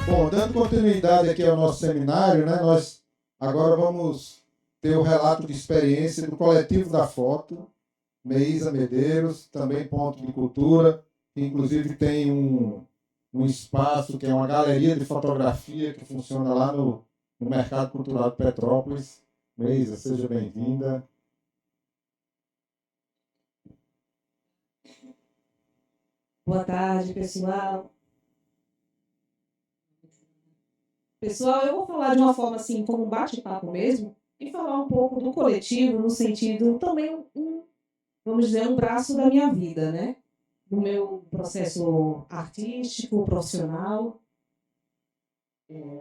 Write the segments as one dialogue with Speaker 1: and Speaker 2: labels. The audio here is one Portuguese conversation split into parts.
Speaker 1: Bom, dando continuidade aqui ao nosso seminário, né, nós agora vamos ter o relato de experiência do Coletivo da Foto, Meisa Medeiros, também ponto de cultura, que inclusive tem um espaço que é uma galeria de fotografia que funciona lá no Mercado Cultural de Petrópolis. Meisa, seja bem-vinda.
Speaker 2: Boa tarde, pessoal. Pessoal, eu vou falar de uma forma assim, como um bate-papo mesmo, e falar um pouco do coletivo, no sentido também, vamos dizer, um braço da minha vida, né? Do meu processo artístico, profissional,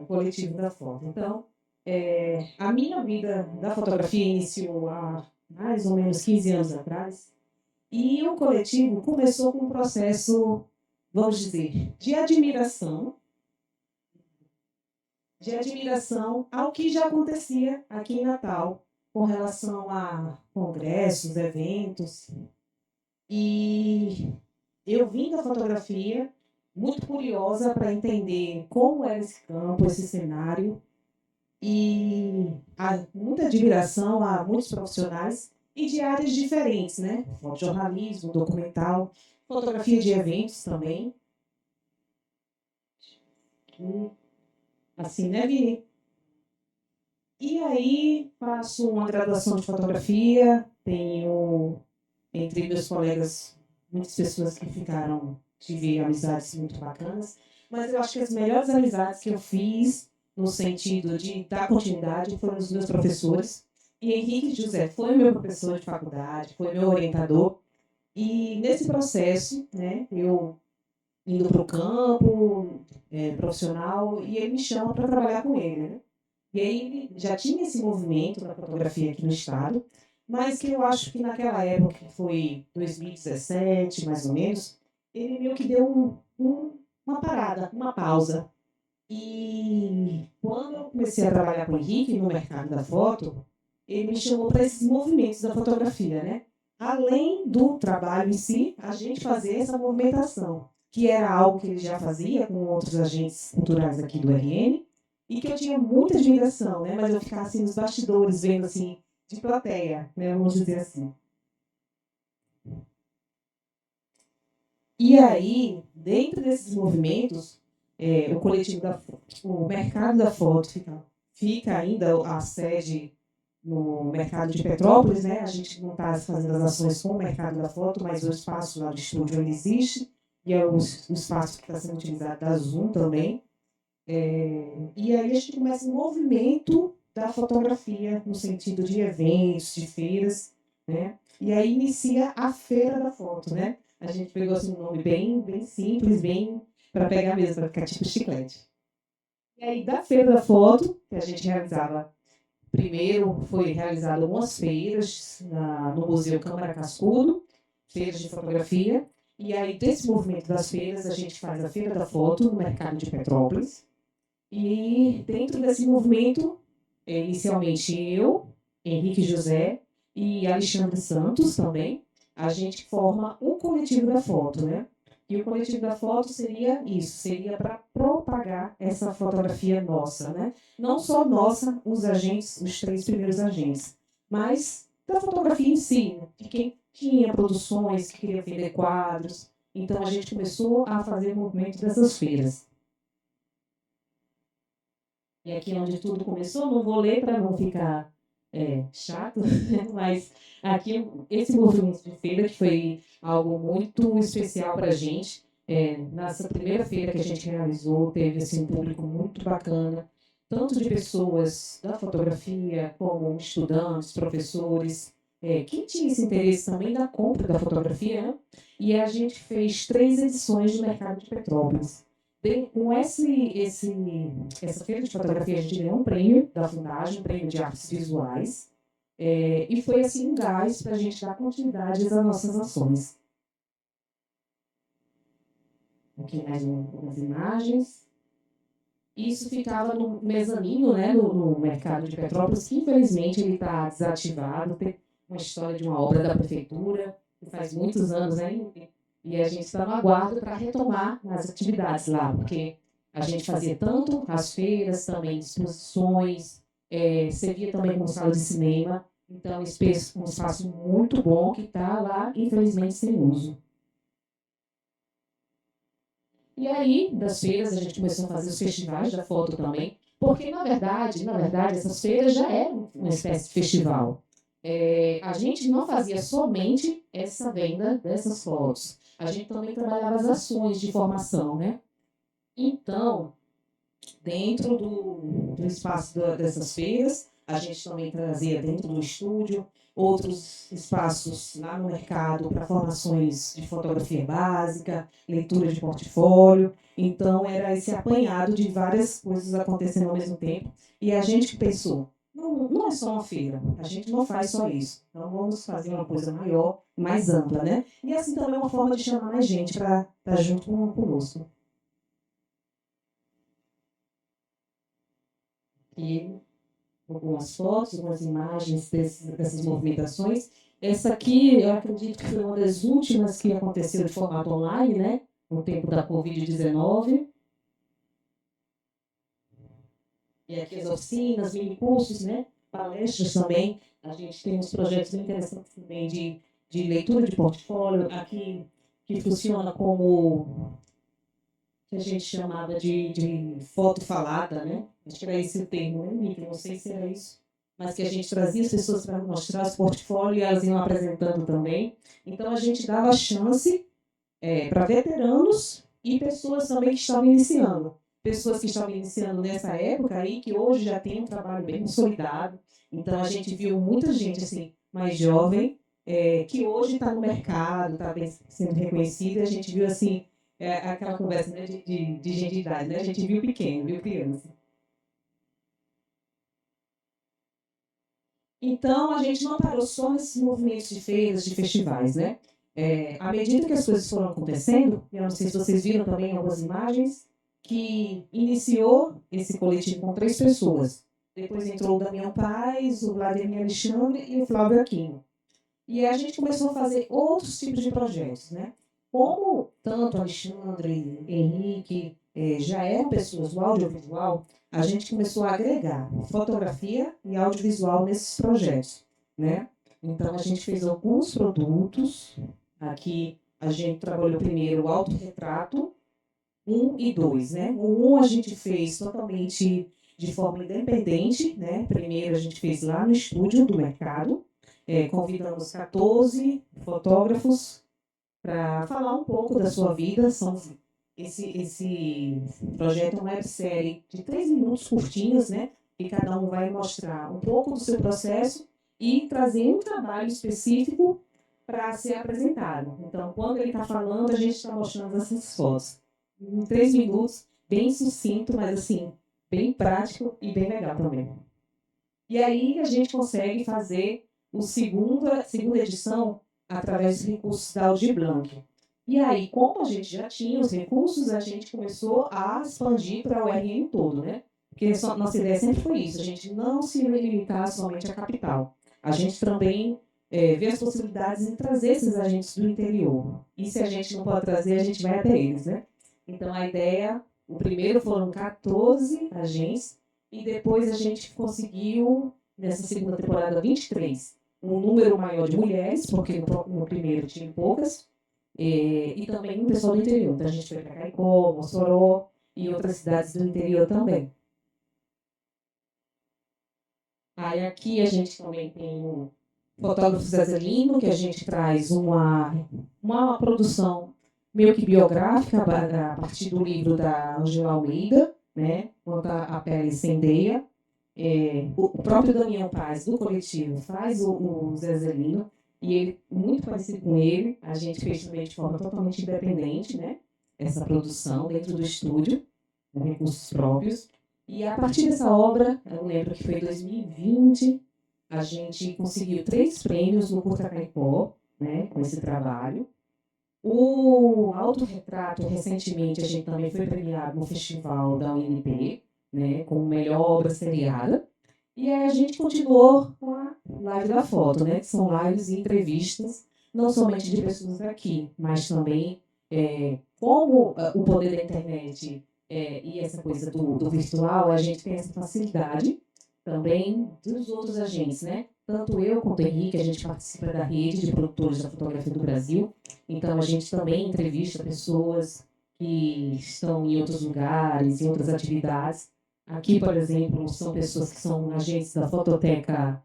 Speaker 2: coletivo da foto. Então, a minha vida da fotografia iniciou há mais ou menos 15 anos atrás, e o coletivo começou com um processo, vamos dizer, de admiração ao que já acontecia aqui em Natal, com relação a congressos, eventos. E eu vim da fotografia muito curiosa para entender como era esse campo, esse cenário, e há muita admiração a muitos profissionais e de áreas diferentes, né? Jornalismo, documental, fotografia de eventos também. Assim, né, Vini? E aí, faço uma graduação de fotografia, tenho entre meus colegas muitas pessoas que ficaram, tive amizades muito bacanas, mas eu acho que as melhores amizades que eu fiz, no sentido de dar continuidade, foram os meus professores. E Henrique José foi meu professor de faculdade, foi meu orientador. E nesse processo, né, eu indo para o campo profissional, e ele me chama para trabalhar com ele, né? E aí ele já tinha esse movimento da fotografia aqui no estado, mas que eu acho que naquela época, que foi 2017, mais ou menos, ele meio que deu uma parada, uma pausa. E quando eu comecei a trabalhar com o Henrique no mercado da foto, ele me chamou para esses movimentos da fotografia, né? Além do trabalho em si, a gente fazer essa movimentação, que era algo que ele já fazia com outros agentes culturais aqui do RN, e que eu tinha muita admiração, né? Mas eu ficava assim nos bastidores, vendo assim, de plateia, né? Vamos dizer assim. E aí, dentro desses movimentos, o coletivo o mercado da foto fica ainda a sede no mercado de Petrópolis, né? A gente não está fazendo as ações com o mercado da foto, mas o espaço lá do estúdio ainda existe, e é o espaço que está sendo utilizado da Zoom também. E aí a gente começa um movimento da fotografia, no sentido de eventos, de feiras, né? E aí inicia a Feira da Foto, né? A gente pegou assim, um nome bem simples, bem para pegar mesmo, para ficar tipo chiclete. E aí, da Feira da Foto, que a gente realizava, primeiro foi realizado algumas feiras no Museu Câmara Cascudo, feiras de fotografia, e aí desse movimento das feiras, a gente faz a Feira da Foto no mercado de Petrópolis, e dentro desse movimento, inicialmente eu, Henrique José e Alexandre Santos também, a gente forma o coletivo da foto, né? E o coletivo da foto seria isso, seria para propagar essa fotografia nossa, né? Não só nossa, os agentes, os 3 primeiros agentes, mas da fotografia em si, né? De quem tinha produções, que queria vender quadros. Então a gente começou a fazer o movimento dessas feiras. E aqui é onde tudo começou, não vou ler para não ficar chato, mas aqui esse movimento de feira que foi algo muito especial para a gente. Nessa primeira feira que a gente realizou, teve assim, um público muito bacana, tanto de pessoas da fotografia, como estudantes, professores, que tinha esse interesse também da compra da fotografia, né? E a gente fez 3 edições do Mercado de Petrópolis. Com essa feira de fotografia, a gente ganhou um prêmio da Fundagem, um prêmio de artes visuais, e foi assim um gás para a gente dar continuidade às nossas ações. Aqui mais umas imagens. Isso ficava no mezanino, né, no mercado de Petrópolis, que infelizmente ele está desativado. Tem uma história de uma obra da prefeitura, que faz muitos anos ainda, e a gente está no aguardo para retomar as atividades lá, porque A gente fazia tanto as feiras, também exposições, servia também como sala de cinema. Então, um espaço muito bom que está lá, infelizmente, sem uso. E aí, das feiras, a gente começou a fazer os festivais da foto também, porque, na verdade, essas feiras já eram uma espécie de festival. A gente não fazia somente essa venda dessas fotos, a gente também trabalhava as ações de formação, né? Então, dentro do espaço dessas feiras, a gente também trazia dentro do estúdio outros espaços lá no mercado para formações de fotografia básica, leitura de portfólio. Então, era esse apanhado de várias coisas acontecendo ao mesmo tempo. E a gente pensou, não é só uma feira, a gente não faz só isso. Então, vamos fazer uma coisa maior, mais ampla, né? E assim também é uma forma de chamar mais gente para estar junto conosco. E algumas fotos, algumas imagens dessas movimentações. Essa aqui, eu acredito que foi uma das últimas que aconteceu de formato online, né? No tempo da Covid-19. E aqui as oficinas, mini cursos, né? Palestras também. A gente tem uns projetos bem interessantes também de leitura de portfólio, aqui que funciona como que a gente chamava de foto falada, né? Acho que era esse o termo, né, Nick? Não sei se era isso. Mas que a gente trazia as pessoas para mostrar os portfólios e elas iam apresentando também. Então, a gente dava chance para veteranos e pessoas também que estavam iniciando. Pessoas que estavam iniciando nessa época aí, que hoje já tem um trabalho bem consolidado. Então, a gente viu muita gente assim, mais jovem, que hoje está no mercado, está sendo reconhecida. A gente viu assim, aquela conversa, né, de gente de idade, né? A gente viu pequeno, viu criança. Então, a gente não parou só nesses movimentos de feiras, de festivais, né? À medida que as coisas foram acontecendo, eu não sei se vocês viram também algumas imagens, que iniciou esse coletivo com 3 pessoas. Depois entrou o Damião Paes, o Vladimir Alexandre e o Flávio Aquino. E a gente começou a fazer outros tipos de projetos, né? Como tanto Alexandre, Henrique, já eram pessoas do audiovisual, a gente começou a agregar fotografia e audiovisual nesses projetos, né? Então, a gente fez alguns produtos. Aqui, a gente trabalhou primeiro o autorretrato 1 e 2, né? O 1 a gente fez totalmente de forma independente, né? Primeiro, a gente fez lá no estúdio do mercado, convidamos 14 fotógrafos para falar um pouco da sua vida. Esse projeto é uma websérie de 3 minutos curtinhos, né? E cada um vai mostrar um pouco do seu processo e trazer um trabalho específico para ser apresentado. Então, quando ele está falando, a gente está mostrando essas fotos. Em 3 minutos, bem sucinto, mas assim, bem prático e bem legal também. E aí a gente consegue fazer a segunda edição através dos recursos da Audi Blanc. E aí, como a gente já tinha os recursos, a gente começou a expandir para o RN todo, né? Porque nossa ideia sempre foi isso, a gente não se limitar somente à capital. A gente também vê as possibilidades em trazer esses agentes do interior. E se a gente não pode trazer, a gente vai até eles, né? Então, a ideia, o primeiro foram 14 agentes, e depois a gente conseguiu, nessa segunda temporada, 23, um número maior de mulheres, porque no primeiro tinha poucas, e também um pessoal do interior. Então, a gente foi para Caicó, Mossoró e outras cidades do interior também. Aí aqui a gente também tem o fotógrafo Zé Lino, que a gente traz uma produção meio que biográfica a partir do livro da Angela Almeida, né? Quanto a pele incendeia. O próprio Damião Paz, do coletivo, faz o Zé Zelino, e ele, muito parecido com ele, a gente fez também de forma totalmente independente, né? Essa produção dentro do estúdio, com recursos próprios. E a partir dessa obra, eu lembro que foi em 2020, a gente conseguiu 3 prêmios no Curta Caicó, né? Com esse trabalho. O autorretrato, recentemente, a gente também foi premiado no festival da UNB, né, como melhor obra seriada. E aí a gente continuou com a live da foto, né, que são lives e entrevistas, não somente de pessoas aqui, mas também como o poder da internet e essa coisa do virtual, a gente tem essa facilidade também dos outros agentes, né? Tanto eu quanto o Henrique, a gente participa da rede de produtores da fotografia do Brasil, então a gente também entrevista pessoas que estão em outros lugares, em outras atividades. Aqui, por exemplo, são pessoas que são agentes da Fototeca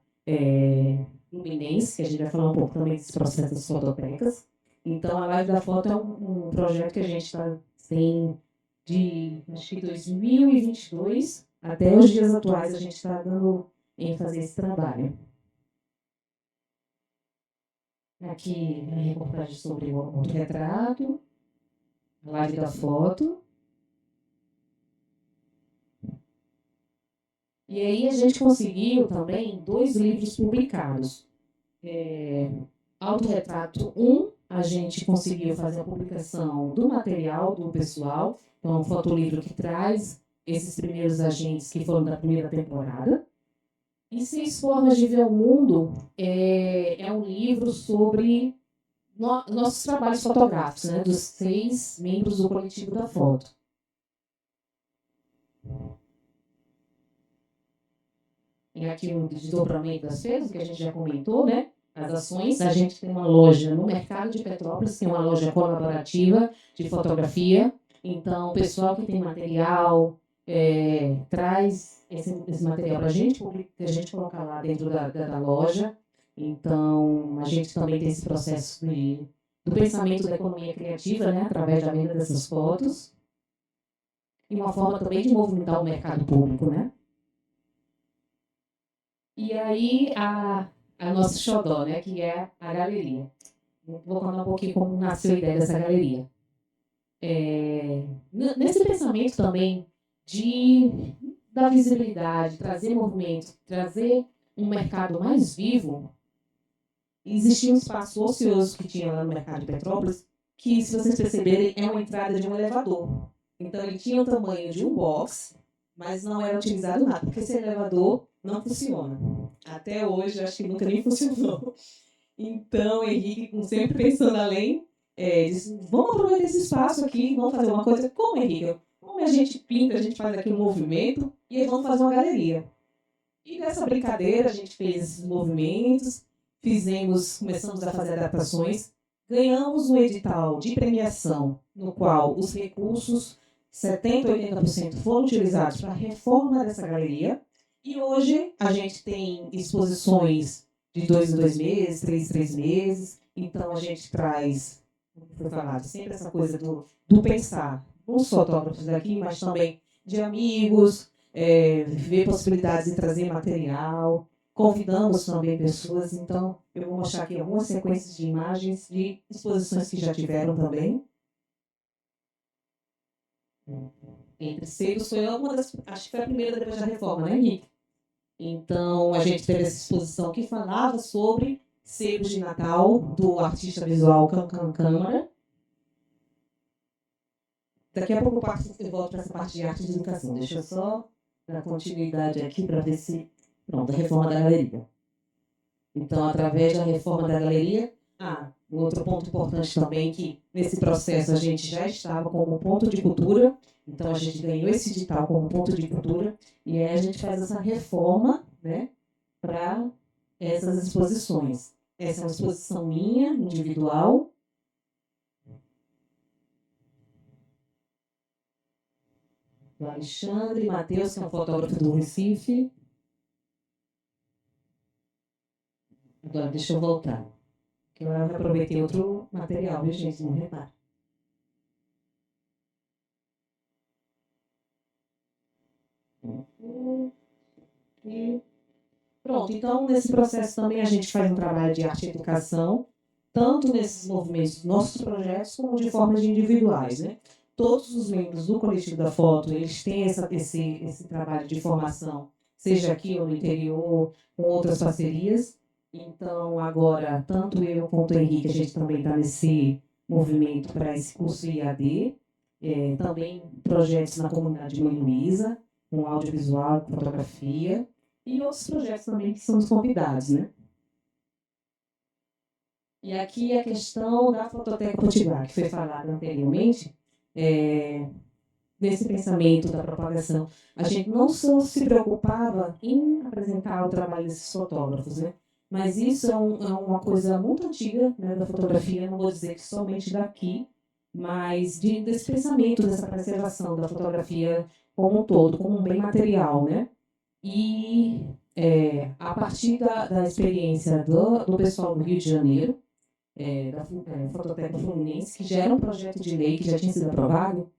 Speaker 2: Fluminense, que a gente vai falar um pouco também desse processo das fototecas. Então, a Live da Foto é um projeto que a gente tem de, acho que 2022 até os dias atuais, a gente está dando ênfase a esse trabalho. Aqui a reportagem sobre o autorretrato, a Live da Foto. E aí a gente conseguiu também 2 livros publicados. Autorretrato 1, a gente conseguiu fazer a publicação do material do pessoal, então é um fotolivro que traz esses primeiros agentes que foram da primeira temporada. E 6 Formas de Ver o Mundo é um livro sobre nossos trabalhos fotográficos, né, dos 6 membros do coletivo da foto. Tem aqui um desdobramento das feiras, que a gente já comentou, né? As ações. A gente tem uma loja no mercado de Petrópolis, que é uma loja colaborativa de fotografia. Então, o pessoal que tem material traz esse material para a gente colocar lá dentro da loja. Então, a gente também tem esse processo do pensamento da economia criativa, né? Através da venda dessas fotos. E uma forma também de movimentar o mercado público, né? E aí, a nossa xodó, né, que é a galeria. Vou contar um pouquinho como nasceu a ideia dessa galeria. Nesse pensamento também da visibilidade, trazer movimento, trazer um mercado mais vivo, existia um espaço ocioso que tinha lá no mercado de Petrópolis, que, se vocês perceberem, é uma entrada de um elevador. Então, ele tinha o tamanho de um box, mas não era utilizado nada, porque esse elevador não funciona. Até hoje, acho que nunca nem funcionou. Então, Henrique, sempre pensando além, disse, vamos aproveitar esse espaço aqui, vamos fazer uma coisa. Como, Henrique? Como a gente pinta, a gente faz aqui um movimento e aí vamos fazer uma galeria. E nessa brincadeira, a gente fez esses movimentos, começamos a fazer adaptações, ganhamos um edital de premiação, no qual os recursos, 70% a 80%, foram utilizados para a reforma dessa galeria. E hoje a gente tem exposições de 2 em 2 meses, 3 em 3 meses. Então a gente traz, como foi falado, sempre essa coisa do pensar, não só fotógrafos daqui, mas também de amigos, ver possibilidades de trazer material. Convidamos também pessoas. Então eu vou mostrar aqui algumas sequências de imagens de exposições que já tiveram também. Entre selos foi uma das, acho que foi a primeira depois da reforma, né, Henrique? Então, a gente teve essa exposição que falava sobre selos de Natal, do artista visual Cancan Câmara. Daqui a pouco eu volto para essa parte de arte e de educação. Deixa eu só dar continuidade aqui para ver se... Pronto, a reforma da galeria. Então, através da reforma da galeria... um outro ponto importante também, que nesse processo a gente já estava como ponto de cultura. Então, a gente ganhou esse edital como ponto de cultura. E aí a gente faz essa reforma, né, para essas exposições. Essa é uma exposição minha, individual. Do Alexandre Matheus, que é um fotógrafo do Recife. Agora, deixa eu voltar. Que eu aproveitei outro material, viu, gente? Não repara. E pronto, então nesse processo também a gente faz um trabalho de arte e educação, tanto nesses movimentos dos nossos projetos, como de formas individuais, né? Todos os membros do Coletivo da Foto, eles têm esse trabalho de formação, seja aqui ou no interior, com outras parcerias. Então, agora, tanto eu quanto o Henrique, a gente também está nesse movimento para esse curso IAD, também projetos na comunidade Mãe Luísa, com audiovisual, com fotografia, e outros projetos também que são os convidados, né? E aqui a questão da Fototeca Potiguar, que foi falada anteriormente, nesse pensamento da propagação, a gente não só se preocupava em apresentar o trabalho desses fotógrafos, né? Mas isso é uma coisa muito antiga, né, da fotografia, não vou dizer que somente daqui, mas desse pensamento, dessa preservação da fotografia como um todo, como um bem material, né? E a partir da experiência do pessoal do Rio de Janeiro, da Fototeca Fluminense, que já era um projeto de lei que já tinha sido aprovado,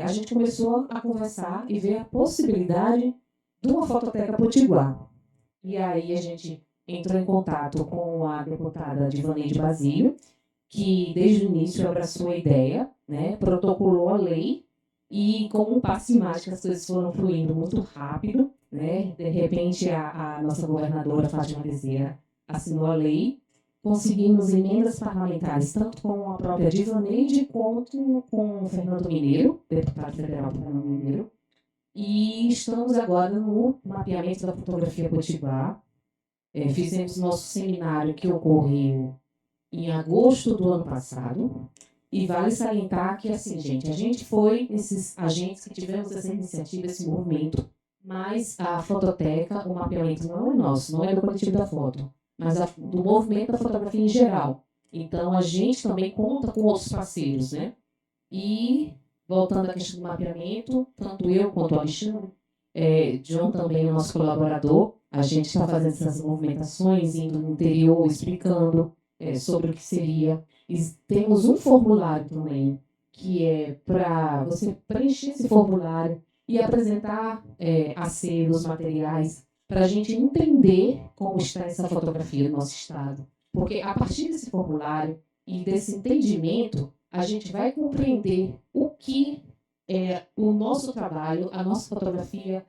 Speaker 2: a gente começou a conversar e ver a possibilidade de uma fototeca potiguar. E aí a gente entrou em contato com a deputada Divaneide Basílio, que desde o início abraçou a ideia, né, protocolou a lei e, como um passe de mágica, as coisas foram fluindo muito rápido. Né? De repente, a nossa governadora, Fátima Bezerra, assinou a lei, conseguimos emendas parlamentares, tanto com a própria Divaneide, quanto com o Fernando Mineiro, deputado federal Fernando Mineiro, e estamos agora no mapeamento da fotografia potiguar. Fizemos nosso seminário que ocorreu em agosto do ano passado, e vale salientar que, assim, gente, a gente foi esses agentes que tivemos essa iniciativa, esse movimento, mas a fototeca, o mapeamento não é nosso, não é do coletivo da foto, mas do movimento da fotografia em geral. Então, a gente também conta com outros parceiros, né? E, voltando à questão do mapeamento, tanto eu quanto o Alexandre, John também é nosso colaborador, a gente está fazendo essas movimentações, indo no interior, explicando sobre o que seria. E temos um formulário também, que é para você preencher esse formulário e apresentar aceros, materiais, para a gente entender como está essa fotografia no nosso estado. Porque a partir desse formulário e desse entendimento, a gente vai compreender o que é o nosso trabalho, a nossa fotografia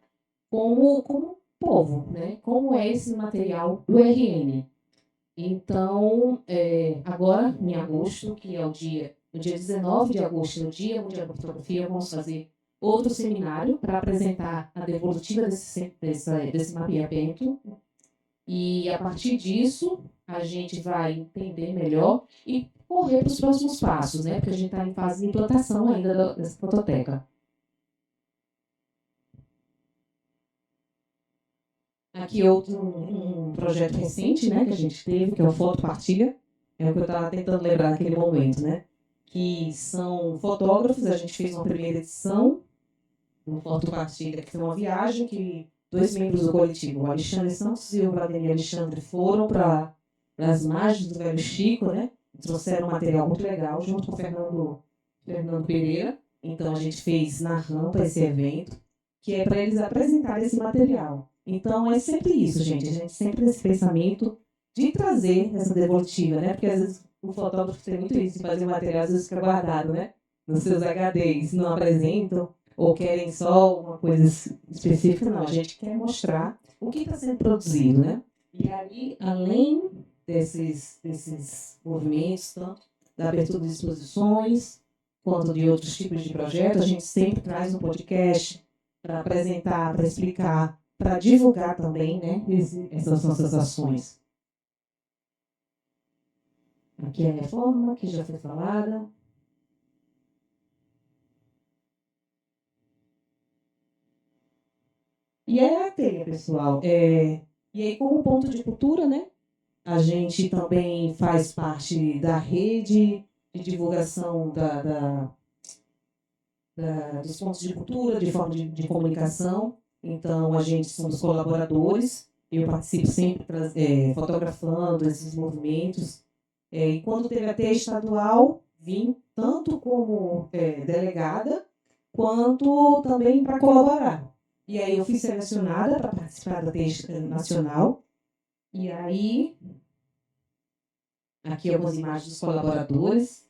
Speaker 2: como povo, né? Como é esse material do RN. Então, agora, em agosto, que é no dia 19 de agosto, no Dia Mundial da Fotografia, vamos fazer outro seminário para apresentar a devolutiva desse mapeamento. E, a partir disso, a gente vai entender melhor e correr para os próximos passos, né? Porque a gente está em fase de implantação ainda dessa fototeca. Aqui outro um projeto recente, né, que a gente teve, que é o Foto Partilha, é o que eu estava tentando lembrar naquele momento, né? Que são fotógrafos, a gente fez uma primeira edição do Foto Partilha, que foi uma viagem que 2 membros do coletivo, o Alexandre Santos e o Vladimir Alexandre, foram para as margens do Velho Chico, né? Trouxeram um material muito legal, junto com o Fernando Pereira. Então, a gente fez na rampa esse evento, que é para eles apresentarem esse material. Então, é sempre isso, gente. A gente sempre nesse pensamento de trazer essa devolutiva, né? Porque, às vezes, o fotógrafo tem muito isso, de fazer material, às vezes fica guardado, né? Nos seus HDs, não apresentam, ou querem só uma coisa específica. Não, a gente quer mostrar o que está sendo produzido, né? E aí, além desses movimentos, tanto da abertura de exposições, quanto de outros tipos de projetos, a gente sempre traz um podcast para apresentar, para explicar, para divulgar também, né, essas nossas ações. Aqui é a reforma, que já foi falada. E é a teia, pessoal. E aí, como ponto de cultura, né, a gente também faz parte da rede de divulgação dos pontos de cultura, de forma de comunicação. Então, a gente somos colaboradores, eu participo sempre fotografando esses movimentos. E quando teve a TEA estadual, vim tanto como delegada, quanto também para colaborar. E aí eu fui selecionada para participar da TEA nacional. E aí, aqui algumas imagens dos colaboradores.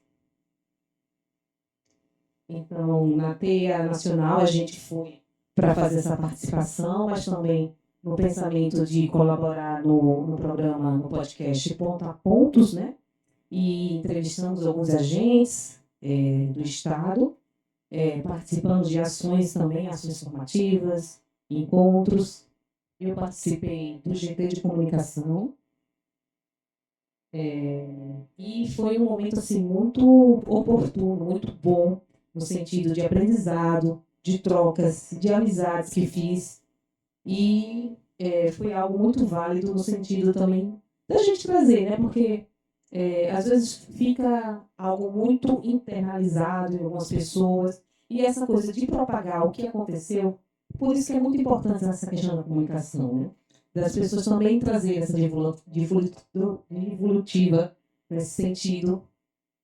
Speaker 2: Então, na TEA nacional, a gente foi para fazer essa participação, mas também no pensamento de colaborar no programa, no podcast Ponto a Pontos, né? E entrevistamos alguns agentes do Estado, participamos de ações também, ações formativas, encontros. Eu participei do GT de comunicação, e foi um momento assim, muito oportuno, muito bom, no sentido de aprendizado, de trocas, de amizades que fiz. E foi algo muito válido no sentido também da gente trazer, né? Porque às vezes fica algo muito internalizado em algumas pessoas, e essa coisa de propagar o que aconteceu, por isso que é muito importante essa questão da comunicação, né? Das pessoas também trazer essa divulgativa nesse sentido.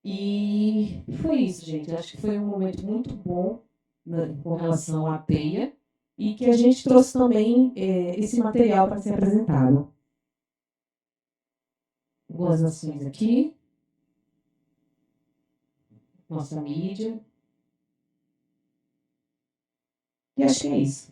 Speaker 2: E foi isso, gente. Acho que foi um momento muito bom, né, com relação à teia, e que a gente trouxe também esse material para ser apresentado. Algumas ações aqui, nossa mídia. E acho que é isso.